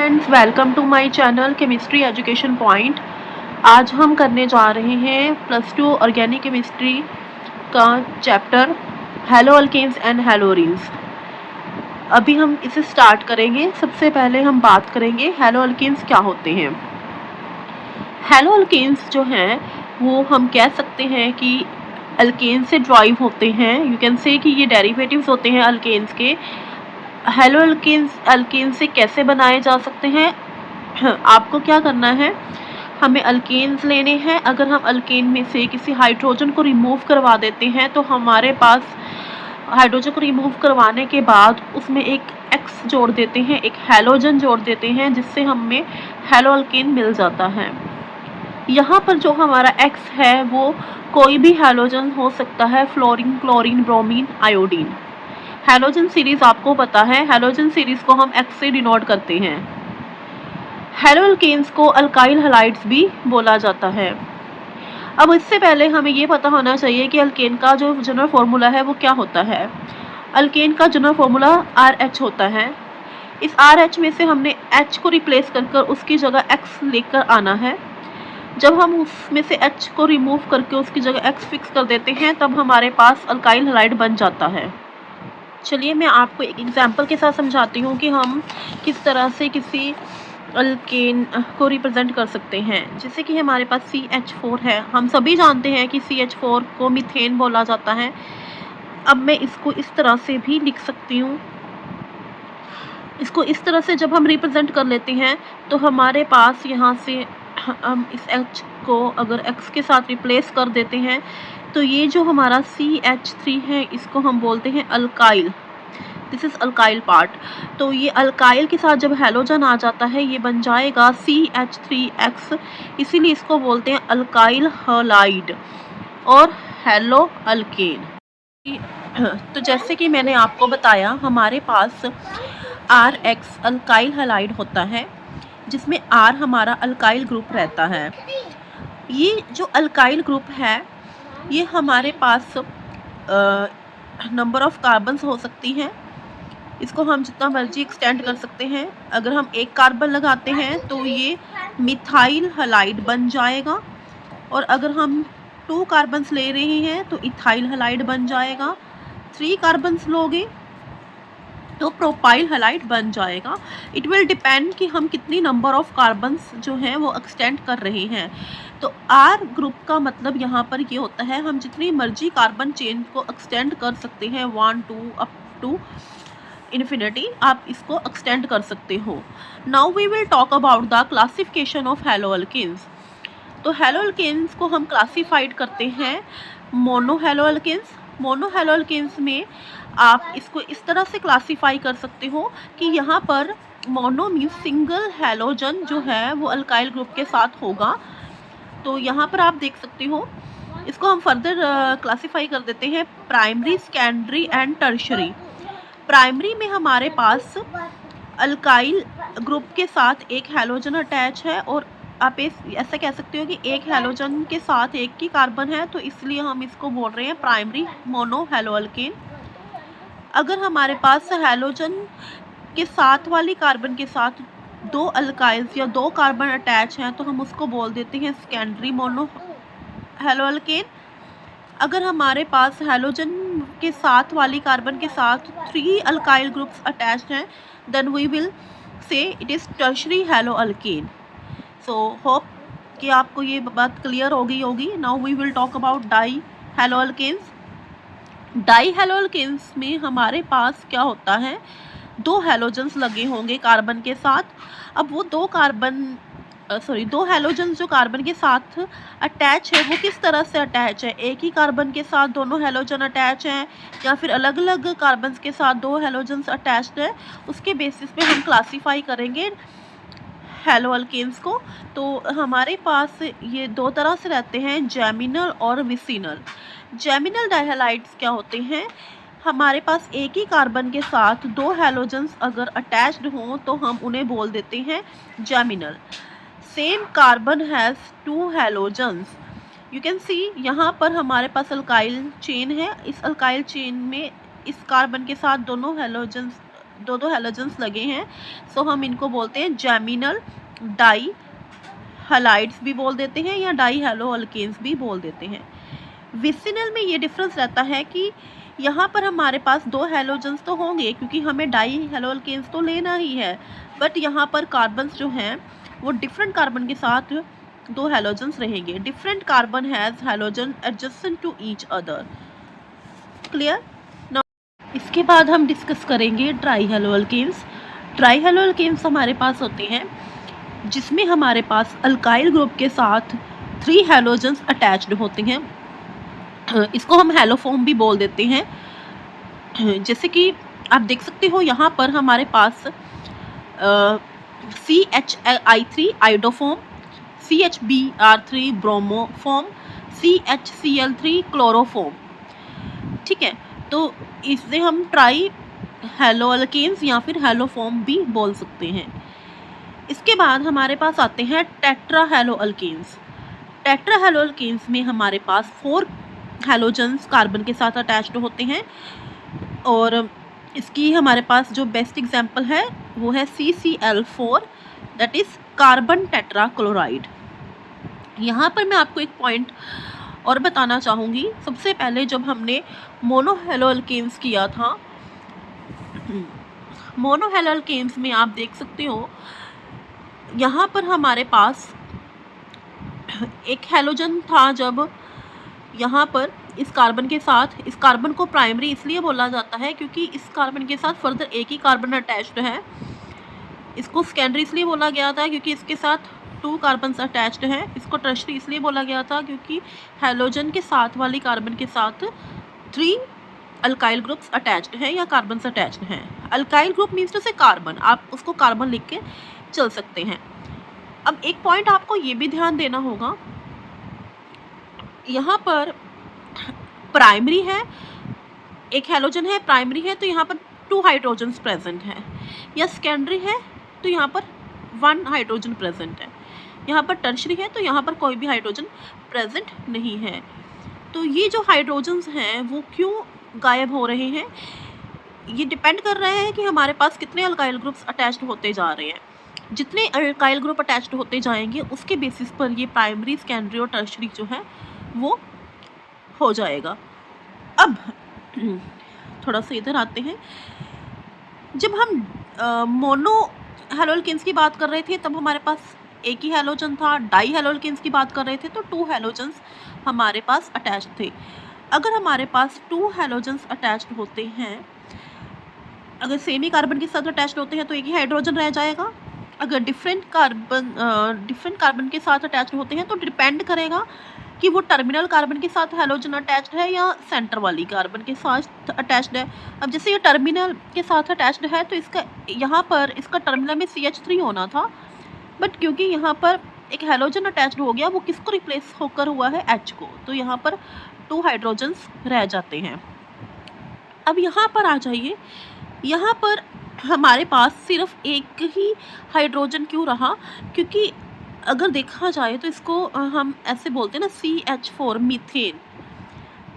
Friends, welcome to my channel chemistry education point. आज हम करने जा रहे हैं +2 ऑर्गेनिक केमिस्ट्री का chapter haloalkanes and haloarenes. अभी हम इसे स्टार्ट करेंगे। सबसे पहले हम बात करेंगे हेलो अल्केन्स क्या होते हैं। हेलो अल्केन्स जो हैं वो हम कह सकते हैं कि अल्केन से ड्राइव होते हैं। यू कैन से कि ये डेरिवेटिव्स होते हैं अल्केन्स के। हेलो अल्केन से कैसे बनाए जा सकते हैं? आपको क्या करना है, हमें अल्केन्स लेने हैं। अगर हम अल्केन में से किसी हाइड्रोजन को रिमूव करवा देते हैं तो हमारे पास हाइड्रोजन को रिमूव करवाने के बाद उसमें एक एक्स जोड़ देते हैं, एक हैलोजन जोड़ देते हैं, जिससे हमें हेलो अल्केन मिल जाता है। यहाँ पर जो हमारा एक्स है वो कोई भी हैलोजन हो सकता है, fluorine, chlorine, bromine, iodine. Halogen series आपको पता है, हैलोजन सीरीज को हम एक्स से डिनोट करते हैं। हेलो अल्केन्स को अल्काइल हैलाइड्स भी बोला जाता है। अब इससे पहले हमें ये पता होना चाहिए कि अल्केन का जो जनरल फॉर्मूला है वो क्या होता है। अल्केन का जनरल फॉर्मूला RH होता है। इस RH में से हमने H को रिप्लेस कर उसकी जगह X लेकर आना है। जब हम उसमें से H को रिमूव करके उसकी जगह X फिक्स कर देते हैं तब हमारे पास अल्काइल हैलाइड बन जाता है। चलिए मैं आपको एक एग्जांपल के साथ समझाती हूँ कि हम किस तरह से किसी अल्केन को रिप्रेजेंट कर सकते हैं। जैसे कि हमारे पास CH4 है। हम सभी जानते हैं कि CH4 को मीथेन बोला जाता है। अब मैं इसको इस तरह से भी लिख सकती हूँ। इसको इस तरह से जब हम रिप्रेजेंट कर लेते हैं तो हमारे पास यहाँ से हम इस H को अगर X के साथ रिप्लेस कर देते हैं तो ये जो हमारा CH3 है इसको हम बोलते हैं alkyl. This is alkyl part. तो ये अल्काइल के साथ जब हैलोजन आ जाता है ये बन जाएगा CH3X, इसीलिए इसको बोलते हैं अल्काइल हैलाइड और हेलो अल्केन। तो जैसे कि मैंने आपको बताया हमारे पास RX अल्काइल हैलाइड होता है, जिसमें R हमारा अल्काइल ग्रुप रहता है। ये जो अल्काइल ग्रुप है ये हमारे पास नंबर ऑफ कार्बन्स हो सकती हैं। इसको हम जितना मर्जी एक्सटेंड कर सकते हैं। अगर हम एक कार्बन लगाते हैं तो ये मिथाइल हैलाइड बन जाएगा, और अगर हम 2 कार्बन्स ले रहे हैं तो इथाइल हैलाइड बन जाएगा। 3 कार्बन्स लोगे तो प्रोपाइल हैलाइड बन जाएगा। इट विल डिपेंड कि हम कितनी नंबर ऑफ कार्बन्स जो हैं वो एक्सटेंड कर रहे हैं। तो R ग्रुप का मतलब यहाँ पर ये होता है हम जितनी मर्जी कार्बन चेन को एक्सटेंड कर सकते हैं, 1 2 अप टू इन्फिनिटी आप इसको एक्सटेंड कर सकते हो। Now we will talk about the classification of haloalkanes. तो हेलो अल्केन्स को हम क्लासिफाइड करते हैं mono haloalkanes. Mono haloalkanes में आप इसको इस तरह से क्लासिफाई कर सकते हो कि यहाँ पर मोनो मीन्स सिंगल हैलोजन जो है वो अल्काइल ग्रुप के साथ होगा। तो यहाँ पर आप देख सकते हो, इसको हम फर्दर क्लासिफाई कर देते हैं primary, secondary and tertiary. Primary में हमारे पास अल्काइल ग्रुप के साथ एक हैलोजन अटैच है, और आप ऐसा कह सकते हो कि एक हैलोजन के साथ एक ही कार्बन है, तो इसलिए हम इसको बोल रहे हैं प्राइमरी मोनो हेलो अल्केन। अगर हमारे पास हैलोजन के साथ वाली कार्बन के साथ 2 अल्काइल्स या 2 कार्बन अटैच हैं तो हम उसको बोल देते हैं सेकेंडरी मोनो हेलो अल्केन। अगर हमारे पास हैलोजन के साथ वाली कार्बन के साथ 3 अल्काइल ग्रुप्स अटैच्ड हैं then we will say it is tertiary haloalkane. So hope कि आपको ये बात क्लियर हो गई होगी। Now we will talk about di haloalkanes. Di haloalkanes में हमारे पास क्या होता है, 2 हैलोजन्स लगे होंगे कार्बन के साथ। अब वो 2 हैलोजन्स जो कार्बन के साथ अटैच है वो किस तरह से अटैच है, एक ही कार्बन के साथ दोनों हैलोजन अटैच हैं या फिर अलग अलग कार्बन्स के साथ 2 हैलोजन्स अटैच्ड है, उसके बेसिस पे हम क्लासीफाई करेंगे हेलो अल्केन्स को। तो हमारे पास ये 2 तरह से रहते हैं, जैमिनल और विसिनल। जैमिनल डाइहैलाइड्स क्या होते हैं, हमारे पास एक ही कार्बन के साथ 2 हैलोजन्स अगर अटैच्ड हों तो हम उन्हें बोल देते हैं geminal. Same carbon has 2 halogens. You can see यहाँ पर हमारे पास अल्काइल चेन है। इस अल्काइल चेन में इस कार्बन के साथ दोनों हैलोजन्स दो हैलोजेंस लगे हैं, सो हम इनको बोलते हैं जैमिनल डाई हैलाइड्स भी बोल देते हैं या डाई हैलो अल्केन्स भी बोल देते हैं। विसिनल में ये डिफरेंस रहता है कि यहाँ पर हमारे पास दो हैलोजेंस तो होंगे क्योंकि हमें डाई हैलो अल्केन्स तो लेना ही है, बट यहाँ पर कार्बन्स जो हैं वो डिफरेंट कार्बन के साथ दो हैलोजेंस रहेंगे। Different carbon has halogen adjacent to each other. Clear? इसके बाद हम डिस्कस करेंगे tri haloalkanes. Tri haloalkanes हमारे पास होते हैं जिसमें हमारे पास अल्काइल ग्रुप के साथ 3 हैलोजेंस अटैच्ड होते हैं। इसको हम हैलोफॉर्म भी बोल देते हैं। जैसे कि आप देख सकते हो यहाँ पर हमारे पास CHI3 iodoform, CHBr3 bromoform, CHCl3 chloroform. ठीक है, तो इससे हम ट्राई हैलो अल्केन्स या फिर हैलोफॉर्म भी बोल सकते हैं। इसके बाद हमारे पास आते हैं tetra haloalkanes. Tetra haloalkanes में हमारे पास 4 हैलोजेंस कार्बन के साथ अटैच्ड होते हैं और इसकी हमारे पास जो बेस्ट एग्जांपल है वो है CCl4, that is carbon tetra chloride. यहाँ पर मैं आपको एक पॉइंट और बताना चाहूँगी। सबसे पहले जब हमने मोनो हैलो अल्केन्स किया था, मोनो हैलो अल्केन्स में आप देख सकते हो यहाँ पर हमारे पास एक हैलोजन था। जब यहाँ पर इस कार्बन के साथ, इस कार्बन को प्राइमरी इसलिए बोला जाता है क्योंकि इस कार्बन के साथ फर्दर एक ही कार्बन अटैच्ड है। इसको सेकेंडरी इसलिए बोला गया था क्योंकि इसके साथ 2 कार्बन्स अटैच्ड हैं। इसको टर्शरी इसलिए बोला गया था क्योंकि हैलोजन के साथ वाली कार्बन के साथ 3 अल्काइल ग्रुप्स अटैच्ड हैं या कार्बन्स अटैच्ड हैं। अल्काइल ग्रुप मीन्स टू से कार्बन, आप उसको कार्बन लिख के चल सकते हैं। अब एक पॉइंट आपको ये भी ध्यान देना होगा, यहाँ पर प्राइमरी है, एक हैलोजन है, प्राइमरी है तो यहाँ पर 2 हाइड्रोजन्स प्रेजेंट हैं, या सेकेंडरी है तो यहाँ पर 1 हाइड्रोजन प्रेजेंट है। यहाँ पर टर्शरी है तो यहाँ पर कोई भी हाइड्रोजन प्रेजेंट नहीं है। तो ये जो हाइड्रोजन्स हैं वो क्यों गायब हो रहे हैं, ये डिपेंड कर रहा है कि हमारे पास कितने अल्काइल ग्रुप्स अटैच्ड होते जा रहे हैं। जितने अल्काइल ग्रुप अटैच्ड होते जाएंगे उसके बेसिस पर ये प्राइमरी, सेकेंडरी और टर्शरी जो है वो हो जाएगा। अब थोड़ा सा इधर आते हैं। जब हम मोनो हैलो अल्केन्स की बात कर रहे थे तब हमारे पास एक ही हैलोजन था। डाई हैलो अल्केन्स की बात कर रहे थे तो 2 हैलोजन्स हमारे पास अटैच्ड थे। अगर हमारे पास 2 हैलोजन्स अटैच्ड होते हैं, अगर सेम ही कार्बन के साथ अटैच्ड होते हैं तो एक ही हाइड्रोजन रह जाएगा। अगर डिफरेंट कार्बन के साथ अटैच्ड होते हैं तो डिपेंड करेगा कि वो टर्मिनल कार्बन के साथ हैलोजन अटैच्ड है या सेंटर वाली कार्बन के साथ अटैच्ड है। अब जैसे ये टर्मिनल के साथ अटैच्ड है तो इसका यहाँ पर इसका टर्मिनल में CH3 होना था, बट क्योंकि यहाँ पर एक हैलोजन अटैच्ड हो गया, वो किसको रिप्लेस होकर हुआ है, H को, तो यहाँ पर 2 हाइड्रोजन्स रह जाते हैं। अब यहाँ पर आ जाइए, यहाँ पर हमारे पास सिर्फ एक ही हाइड्रोजन क्यों रहा, क्योंकि अगर देखा जाए तो इसको हम ऐसे बोलते हैं ना CH4 मीथेन,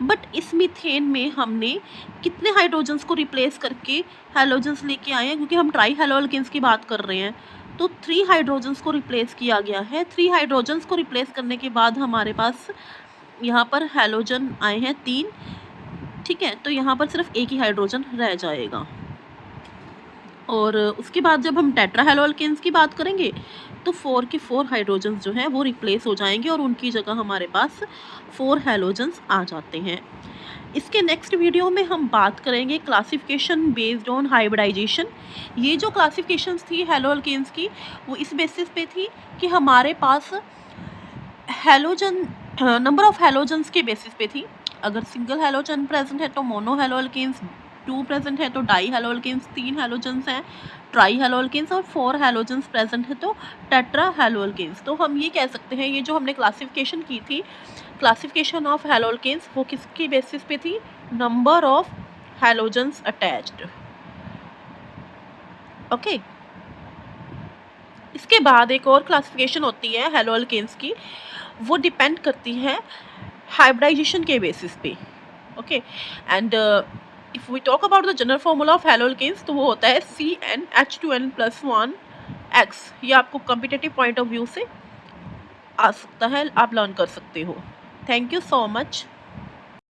बट इस मीथेन में हमने कितने हाइड्रोजन्स को रिप्लेस करके हैलोजन्स लेके आए हैं, क्योंकि हम ट्राई हैलो अल्केन्स की बात कर रहे हैं तो 3 हाइड्रोजन्स को रिप्लेस किया गया है। 3 हाइड्रोजन्स को रिप्लेस करने के बाद हमारे पास यहाँ पर हैलोजन आए हैं 3, ठीक है, तो यहाँ पर सिर्फ एक ही हाइड्रोजन रह जाएगा। और उसके बाद जब हम टेट्रा हैलो अल्केन्स की बात करेंगे तो 4 के 4 हाइड्रोजन्स जो हैं वो रिप्लेस हो जाएंगे और उनकी जगह हमारे पास 4 हैलोजन्स आ जाते हैं। इसके नेक्स्ट वीडियो में हम बात करेंगे क्लासिफिकेशन बेस्ड ऑन हाइब्रिडाइजेशन। ये जो क्लासिफिकेशंस थी हैलो अल्केन्स की वो इस बेसिस पे थी कि हमारे पास हैलोजन, नंबर ऑफ हैलोजन्स के बेसिस पे थी। अगर सिंगल हैलोजन प्रेजेंट है तो मोनो हैलो अल्केन्स, 2 प्रेजेंट है तो डाई हैलो अल्केन्स, 3 हैलोजन्स हैं ट्राई हैलो अल्केन्स और 4 हैलोजन्स प्रेजेंट है तो टेट्रा हैलो अल्केन्स। तो हम ये कह सकते हैं ये जो हमने क्लासिफिकेशन की थी, क्लासिफिकेशन ऑफ हैलो अल्केन्स, वो किसके बेसिस पे थी, number of halogens attached. Okay, इसके बाद एक और क्लासिफिकेशन होती है हैलो अल्केन्स की, वो डिपेंड करती है हाइब्रिडाइजेशन के बेसिस पे। Okay, and if we talk about the general formula of haloalkanes तो वो होता है CnH2n+1 X। ये आपको कॉम्पिटिटिव पॉइंट ऑफ व्यू से आ सकता है, आप लर्न कर सकते हो। Thank you so much.